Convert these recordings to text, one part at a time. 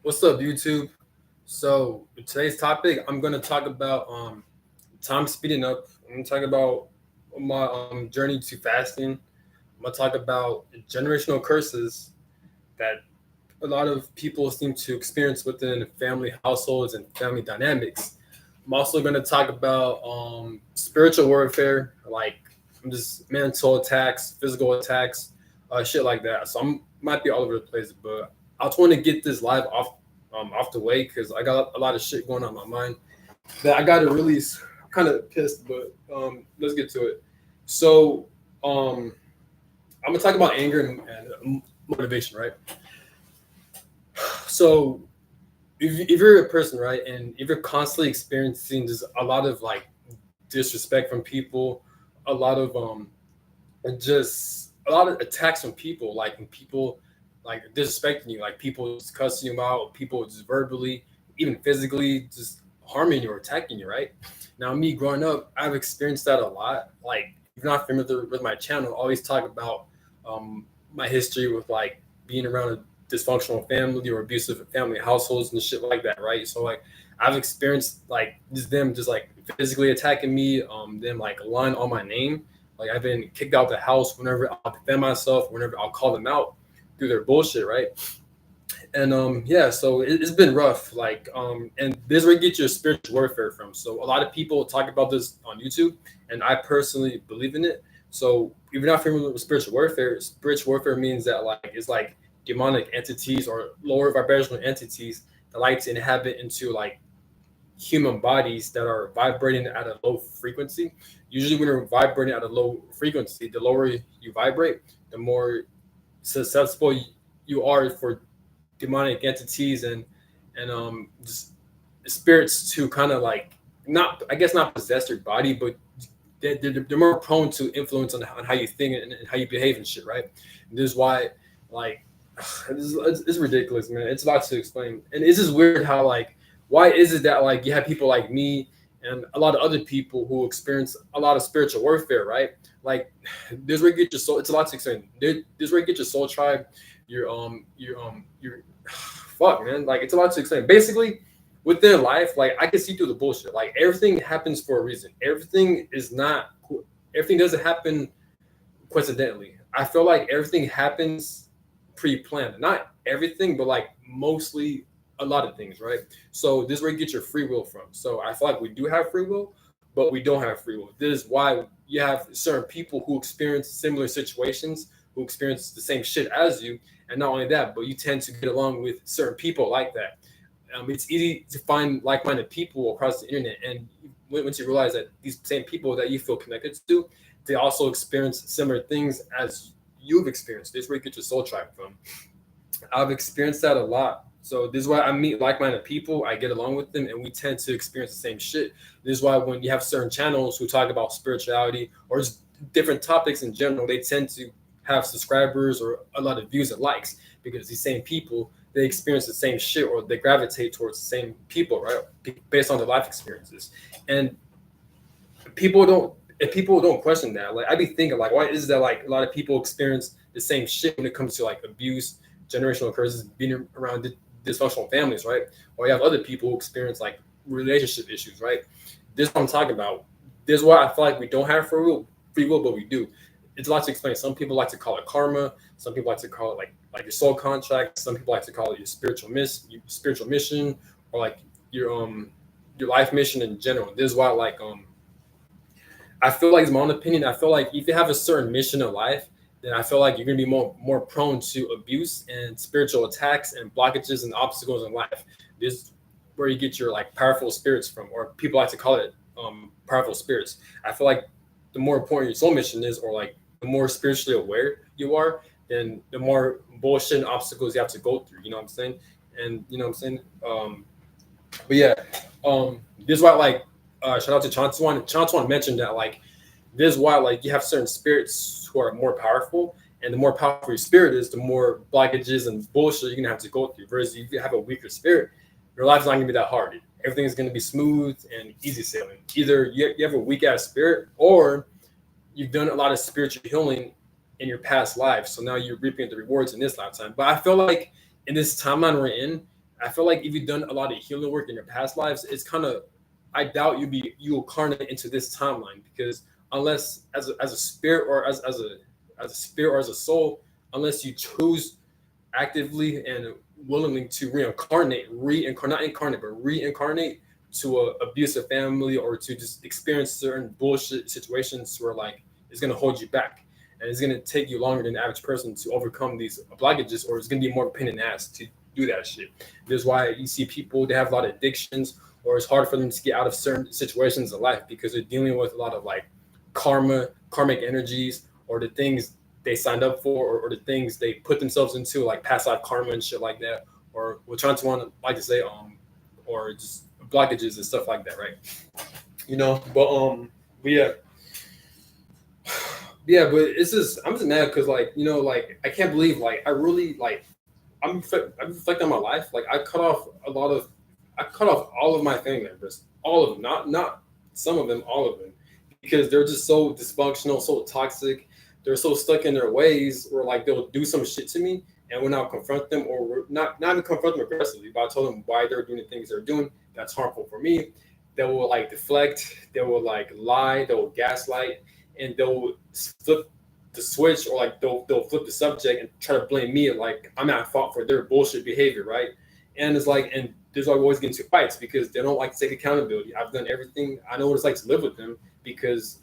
What's up, YouTube? So today's topic, I'm gonna talk about time speeding up. I'm gonna talk about my journey to fasting. I'm gonna talk about generational curses that a lot of people seem to experience within family households and family dynamics. I'm also gonna talk about spiritual warfare, like just mental attacks, physical attacks, shit like that. So I'm might be all over the place, but I just want to get this live off the way because I got a lot of shit going on in my mind that I got to release. I'm kind of pissed, but let's get to it. So um, I'm gonna talk about anger and motivation, right? So if you're a person, right, and if you're constantly experiencing just a lot of like disrespect from people, a lot of just a lot of attacks from people, like when people like disrespecting you, like people just cussing you out, people just verbally, even physically, just harming you or attacking you, right? Now, me growing up, I've experienced that a lot. Like, if you're not familiar with my channel, I always talk about my history with like being around a dysfunctional family or abusive family households and shit like that, right? So like I've experienced like just them just like physically attacking me, them like lying on my name. Like I've been kicked out the house whenever I'll defend myself, whenever I'll call them out through their bullshit, right? And yeah, so it's been rough. Like and this is where you get your spiritual warfare from. So a lot of people talk about this on YouTube, and I personally believe in it. So if you're not familiar with spiritual warfare means that like it's like demonic entities or lower vibrational entities that like to inhabit into like human bodies that are vibrating at a low frequency. Usually, when you're vibrating at a low frequency, the lower you vibrate, the more susceptible you are for demonic entities and just spirits to kind of like not, I guess, not possess your body, but they're more prone to influence on how you think and how you behave and shit, right? And this is why, like, it's ridiculous, man. It's a lot to explain, and it's just weird how like why is it that like you have people like me and a lot of other people who experience a lot of spiritual warfare, right? Like, this where you get your soul. It's a lot to explain. This where you get your soul tribe, your fuck, man. Like, it's a lot to explain. Basically, within life, like I can see through the bullshit. Like everything happens for a reason. Everything doesn't happen coincidentally. I feel like everything happens pre-planned. Not everything, but like mostly a lot of things, right? So this is where you get your free will from. So I feel like we do have free will, but we don't have free will. This is why you have certain people who experience similar situations, who experience the same shit as you, and not only that, but you tend to get along with certain people like that. It's easy to find like-minded people across the internet, and once you realize that these same people that you feel connected to, they also experience similar things as you've experienced. This is where you get your soul tribe from. I've experienced that a lot. So this is why I meet like-minded people. I get along with them, and we tend to experience the same shit. This is why when you have certain channels who talk about spirituality or just different topics in general, they tend to have subscribers or a lot of views and likes because these same people, they experience the same shit or they gravitate towards the same people, right? Based on their life experiences. And people don't if people don't question that, like I'd be thinking like why is that like a lot of people experience the same shit when it comes to like abuse, generational curses, being around dysfunctional families, right? Or you have other people who experience like relationship issues, right? This is what I'm talking about. This is why I feel like we don't have free will, but we do. It's a lot to explain. Some people like to call it karma. Some people like to call it like your soul contract. Some people like to call it your spiritual mission, or like your life mission in general. This is why like I feel like, it's my own opinion. I feel like if you have a certain mission in life, then I feel like you're gonna be more prone to abuse and spiritual attacks and blockages and obstacles in life. This is where you get your like powerful spirits from, or people like to call it powerful spirits. I feel like the more important your soul mission is, or like the more spiritually aware you are, then the more bullshit and obstacles you have to go through. You know what I'm saying? And you know what I'm saying? But yeah, this is why like shout out to Chantuan. Chantuan mentioned that like this is why like you have certain spirits who are more powerful, and the more powerful your spirit is, the more blockages and bullshit you're gonna have to go through. Versus if you have a weaker spirit, your life's not gonna be that hard. Everything is gonna be smooth and easy sailing. Either you have a weak ass spirit, or you've done a lot of spiritual healing in your past life, so now you're reaping the rewards in this lifetime. But I feel like in this timeline we're in, I feel like if you've done a lot of healing work in your past lives, it's kind of, I doubt you'll incarnate into this timeline, because unless as a spirit, or as a spirit, or as a soul, unless you choose actively and willingly to not incarnate, but reincarnate to a abusive family, or to just experience certain bullshit situations where like it's gonna hold you back, and it's gonna take you longer than the average person to overcome these blockages, or it's gonna be more pain in the ass to do that shit. This is why you see people, they have a lot of addictions, or it's hard for them to get out of certain situations in life, because they're dealing with a lot of like karmic energies, or the things they signed up for, or the things they put themselves into, like past life karma and shit like that, or we're trying to want to like to say or just blockages and stuff like that, right? But yeah, yeah, but it's just, I'm just mad because, like, like, I can't believe, like, I really, like, I'm reflecting on my life. Like, I cut off all of my family members, all of them, not some of them, all of them, because they're just so dysfunctional, so toxic. They're so stuck in their ways, or like they'll do some shit to me, and when I'll confront them, or not even confront them aggressively, but I tell them why they're doing the things they're doing that's harmful for me. They will like deflect, they will like lie, they will gaslight, and they'll flip the switch, or like they'll flip the subject and try to blame me, like I'm at fault for their bullshit behavior, right? And it's like, and there's like always getting into fights because they don't like to take accountability. I've done everything. I know what it's like to live with them, because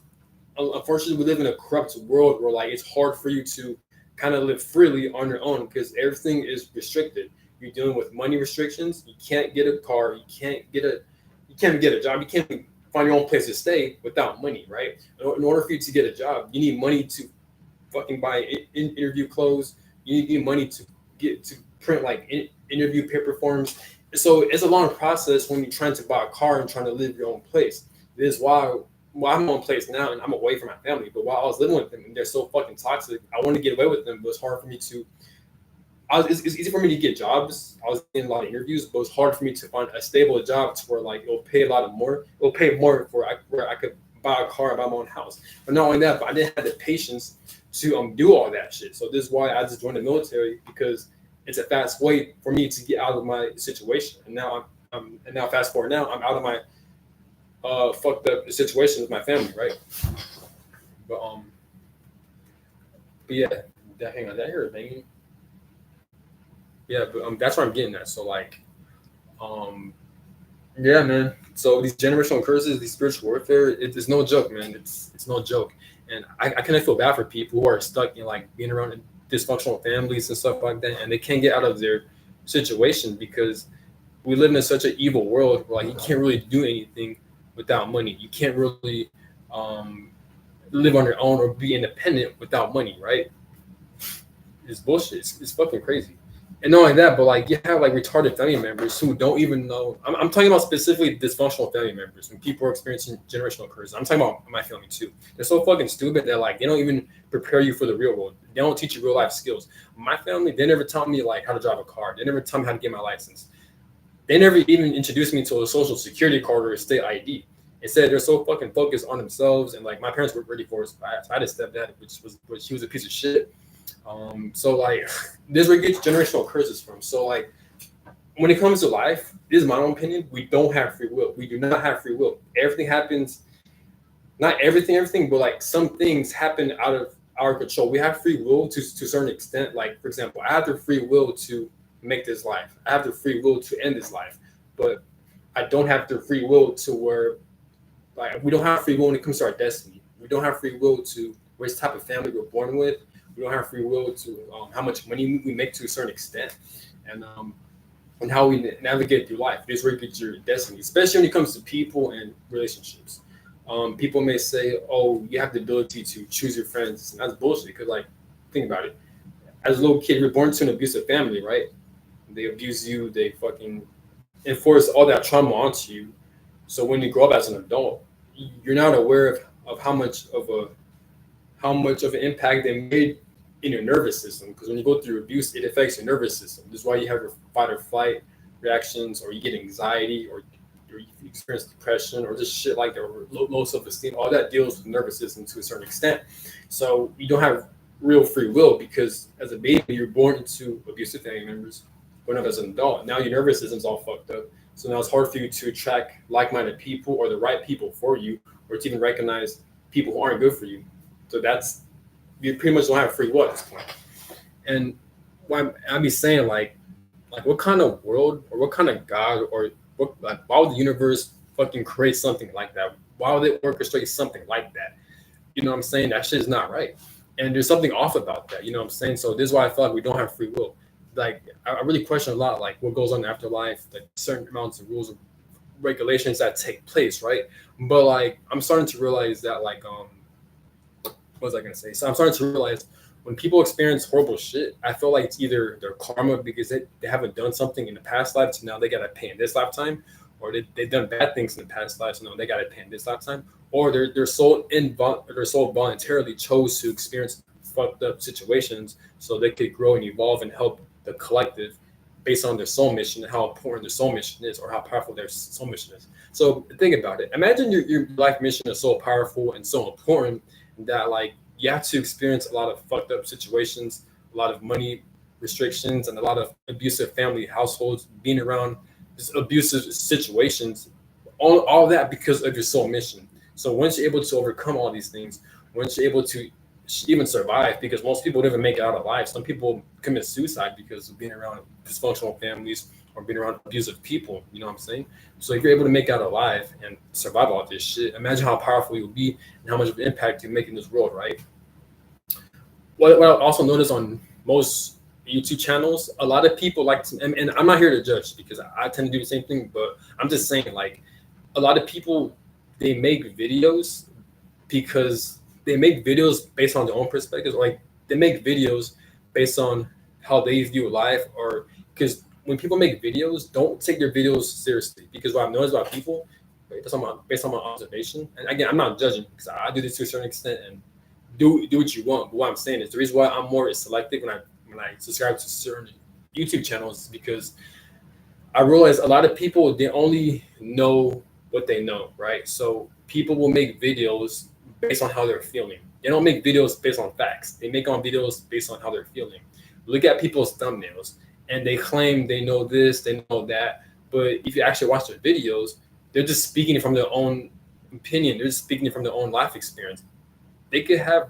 unfortunately we live in a corrupt world where like it's hard for you to kind of live freely on your own, because everything is restricted. You're dealing with money restrictions. You can't get a car. You can't get a job. You can't find your own place to stay without money, right? In order for you to get a job, you need money to fucking buy interview clothes. You need money to get to print like interview paper forms. So it's a long process when you're trying to buy a car and trying to live your own place. This is why, well, I'm on place now and I'm away from my family. But while I was living with them and they're so fucking toxic, I wanted to get away with them, but it's hard for me to. It's easy for me to get jobs. I was in a lot of interviews, but it's hard for me to find a stable job to where like it'll pay a lot of more. It'll pay more for where I could buy a car and buy my own house. But not only that, but I didn't have the patience to do all that shit. So this is why I just joined the military, because it's a fast way for me to get out of my situation. And now and now fast forward, now I'm out of my fucked up situation with my family, right? But but yeah, hang on, did I hear it banging? Yeah, but that's where I'm getting at. So like, um, yeah, man. So these generational curses, these spiritual warfare, it's no joke, man. It's no joke. And I kind of feel bad for people who are stuck in like being around dysfunctional families and stuff like that, and they can't get out of their situation, because we live in such an evil world where like you can't really do anything without money. You can't really um, live on your own or be independent without money, right? It's bullshit. It's fucking crazy. And not only that, but like you have like retarded family members who don't even know. I'm talking about specifically dysfunctional family members when people are experiencing generational curses. I'm talking about my family too. They're so fucking stupid that like they don't even prepare you for the real world. They don't teach you real life skills. My family, they never taught me like how to drive a car. They never taught me how to get my license. They never even introduced me to a social security card or a state ID. Instead, they're so fucking focused on themselves, and like my parents were ready for us. I had a stepdad, which he was a piece of shit. So like this is where you get generational curses from. So like when it comes to life, this is my own opinion. We don't have free will. We do not have free will. Everything happens, not everything, but like some things happen out of our control. We have free will to a certain extent. Like for example, I have the free will to make this life. I have the free will to end this life, but I don't have the free will to where like we don't have free will when it comes to our destiny. We don't have free will to which type of family we're born with. We don't have free will to how much money we make to a certain extent, and how we navigate through life. This is where you get your destiny, especially when it comes to people and relationships. People may say, "Oh, you have the ability to choose your friends." And that's bullshit. Because, like, think about it. As a little kid, you're born to an abusive family, right? They abuse you. They fucking enforce all that trauma onto you. So when you grow up as an adult, you're not aware of how much of an impact they made in your nervous system. Because when you go through abuse, it affects your nervous system. This is why you have your fight or flight reactions, or you get anxiety, or you experience depression, or just shit like that, or low self-esteem. All that deals with the nervous system to a certain extent. So you don't have real free will, because as a baby, you're born into abusive family members. growing up as an adult. Now your nervous system's all fucked up. So now it's hard for you to attract like-minded people or the right people for you, or to even recognize people who aren't good for you. So that's you pretty much don't have free will at this point. And what I be saying, like what kind of world or what kind of God or what, like, why would the universe fucking create something like that? Why would it orchestrate something like that? You know what I'm saying? That shit is not right. And there's something off about that. You know what I'm saying? So this is why I feel like we don't have free will. Like I really question a lot, like what goes on in afterlife, like certain amounts of rules and regulations that take place, right? But like I'm starting to realize that what was I gonna say? So I'm starting to realize when people experience horrible shit, I feel like it's either their karma because they haven't done something in the past life, so now they gotta pay in this lifetime, or they've done bad things in the past life, so now they gotta pay in this lifetime, or their soul voluntarily chose to experience fucked up situations so they could grow and evolve and help the collective based on their soul mission and how important their soul mission is or how powerful their soul mission is. So think about it. Imagine your life mission is so powerful and so important that like you have to experience a lot of fucked up situations, a lot of money restrictions, and a lot of abusive family households, being around just abusive situations, all that because of your soul mission. So once you're able to overcome all these things, once you're able to even survive, because most people don't even make it out alive. Some people commit suicide because of being around dysfunctional families or being around abusive people. You know what I'm saying? So if you're able to make it out alive and survive all this shit, imagine how powerful you'll be and how much of an impact you make in this world, right? What I also notice on most YouTube channels, a lot of people like to, and I'm not here to judge because I tend to do the same thing, but I'm just saying like a lot of people, they make videos because they make videos based on their own perspectives, or like they make videos based on how they view life, or because when people make videos, don't take their videos seriously. Because what I've noticed about people, based on my observation, and again, I'm not judging because I do this to a certain extent and do what you want. But what I'm saying is the reason why I'm more selective when I subscribe to certain YouTube channels is because I realize a lot of people, they only know what they know, right? So people will make videos based on how they're feeling. They don't make videos based on facts. They make on videos based on how they're feeling. Look at people's thumbnails and they claim they know this, they know that. But if you actually watch their videos, they're just speaking from their own opinion. They're just speaking from their own life experience. They could have,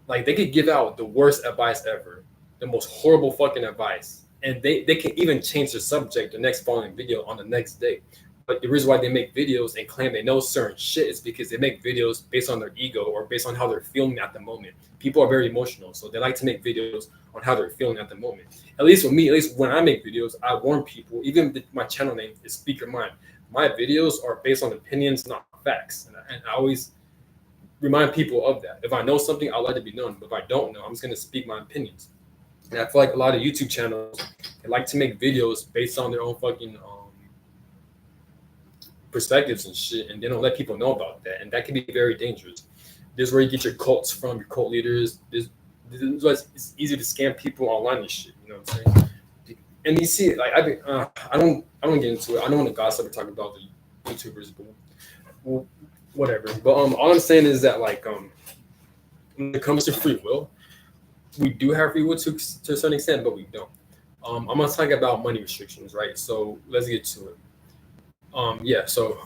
like, they could give out the worst advice ever, the most horrible fucking advice. And they can even change the subject the next following video on the next day. But the reason why they make videos and claim they know certain shit is because they make videos based on their ego or based on how they're feeling at the moment. People are very emotional, so they like to make videos on how they're feeling at the moment. At least with me, at least when I make videos, I warn people, even if my channel name is Speak Your Mind, my videos are based on opinions, not facts. And I always remind people of that. If I know something, I'll let it be known. But if I don't know, I'm just going to speak my opinions. And I feel like a lot of YouTube channels, they like to make videos based on their own fucking perspectives and shit, and they don't let people know about that, and that can be very dangerous. This is where you get your cults from, your cult leaders. This is why it's easy to scam people online and shit. You know what I'm saying? And you see, like I don't get into it. I don't want to gossip or talk about the YouTubers, but well, whatever. But all I'm saying is that like when it comes to free will, we do have free will to a certain extent, but we don't. I'm gonna talk about money restrictions, right? So let's get to it. Yeah, so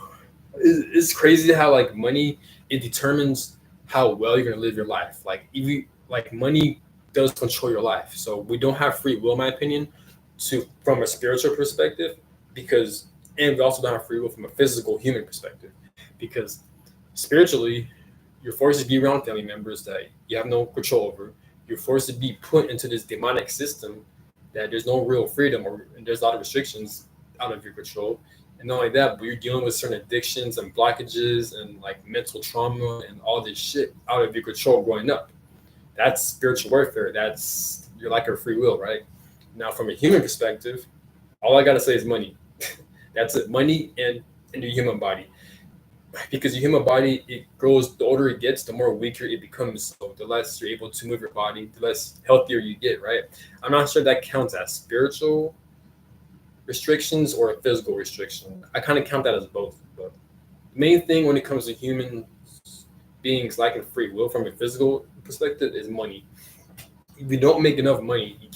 it's crazy how like money, it determines how well you're gonna live your life. Like if you like money does control your life. So we don't have free will, in my opinion, to from a spiritual perspective, because and we also don't have free will from a physical human perspective. Because spiritually, you're forced to be around family members that you have no control over. You're forced to be put into this demonic system that there's no real freedom or and there's a lot of restrictions out of your control. And not only that, but you're dealing with certain addictions and blockages and like mental trauma and all this shit out of your control growing up. That's spiritual warfare. That's you're like a free will, right? Now, from a human perspective, all I gotta say is money. That's it, money and your human body. Because your human body, it grows. The older it gets, the more weaker it becomes. So the less you're able to move your body, the less healthier you get, right? I'm not sure that counts as spiritual restrictions or a physical restriction. I kind of count that as both. But the main thing when it comes to human beings lacking free will from a physical perspective is money. If you don't make enough money, you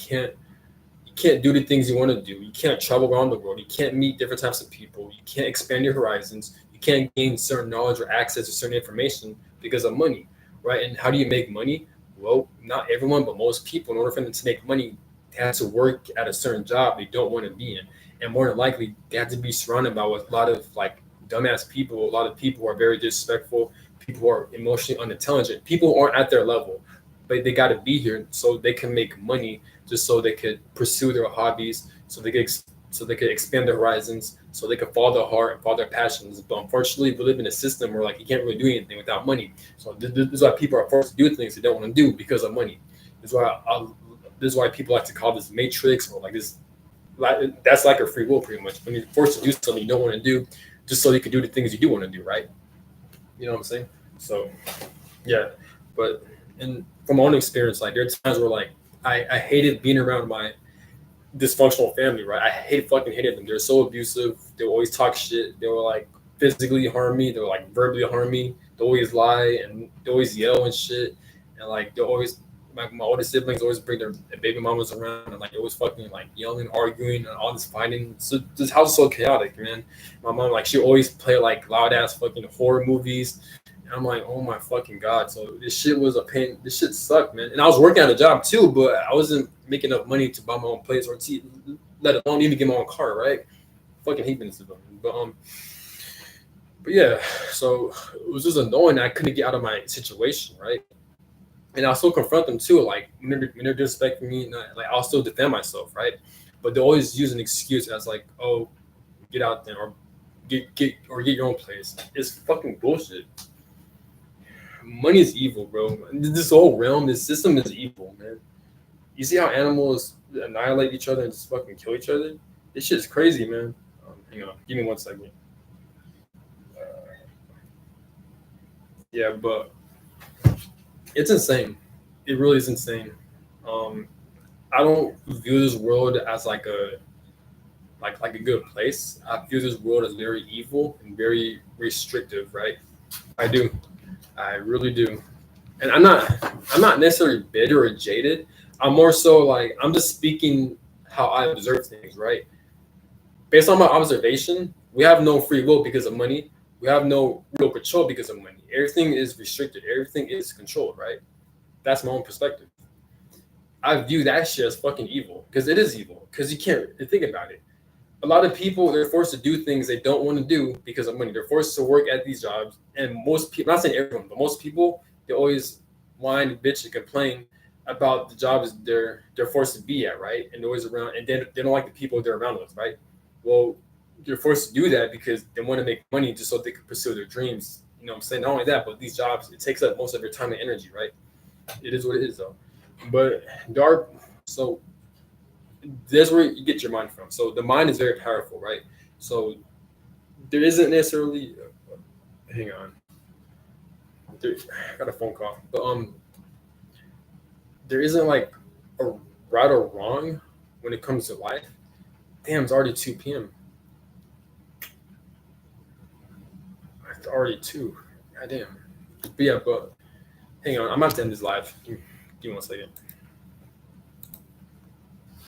can't do the things you want to do. You can't travel around the world. You can't meet different types of people. You can't expand your horizons. You can't gain certain knowledge or access to certain information because of money, right? And how do you make money? Well, not everyone, but most people, in order for them to make money, they have to work at a certain job they don't want to be in. And more than likely, they have to be surrounded by with a lot of like dumbass people. A lot of people who are very disrespectful. People who are emotionally unintelligent. People who aren't at their level, but they got to be here so they can make money, just so they could pursue their hobbies, so they could expand their horizons, so they could follow their heart and follow their passions. But unfortunately, we live in a system where like you can't really do anything without money. So this is why people are forced to do things they don't want to do because of money. This is why this is why people like to call this matrix or like this. Like, that's like a free will, pretty much. When you're forced to do something you don't want to do, just so you can do the things you do want to do, right? You know what I'm saying? So yeah, but and from my own experience, like there are times where like I hated being around my dysfunctional family, right? Fucking hated them. They're so abusive. They always talk shit. They were like physically harm me. They were like verbally harm me. They always lie and they always yell and shit. And like they always my older siblings always bring their baby mamas around and like they always fucking like yelling, arguing, and all this fighting. So this house is so chaotic, man. My mom like she always play like loud ass fucking horror movies. And I'm like, oh my fucking god! So this shit was a pain. This shit sucked, man. And I was working at a job too, but I wasn't making enough money to buy my own place or to let alone even get my own car, right? Fucking hate business, but yeah. So it was just annoying. I couldn't get out of my situation, right? And I'll still confront them too. Like when they're disrespecting me, like I'll still defend myself, right? But they always use an excuse as like, oh, get out there or get your own place. It's fucking bullshit. Money is evil, bro. This whole realm, this system is evil, man. You see how animals annihilate each other and just fucking kill each other? This shit's crazy, man. Hang on, give me 1 second. Yeah, but it's insane. It really is insane. Um, I don't view this world as like a good place. I view this world as very evil and very restrictive, right? I do. I really do. And I'm not necessarily bitter or jaded. I'm more so like I'm just speaking how I observe things, right? Based on my observation, we have no free will because of money. We have no real control because of money. Everything is restricted. Everything is controlled, right? That's my own perspective. I view that shit as fucking evil because it is evil. Because you can't think about it. A lot of people they're forced to do things they don't want to do because of money. They're forced to work at these jobs, and most people, not saying everyone, but most people, they always whine, bitch, and complain about the jobs they're forced to be at, right? And they're always around, and they don't like the people they're around with, right? Well, they're forced to do that because they want to make money just so they can pursue their dreams. You know what I'm saying? Not only that, but these jobs, it takes up most of your time and energy, right? It is what it is, though. But dark, so that's where you get your mind from. So the mind is very powerful, right? So there isn't necessarily. Hang on, I got a phone call, but there isn't like a right or wrong when it comes to life. Damn, it's already 2 p.m. It's already two. God damn. But yeah, but hang on, I'm about to end this live. Give me 1 second.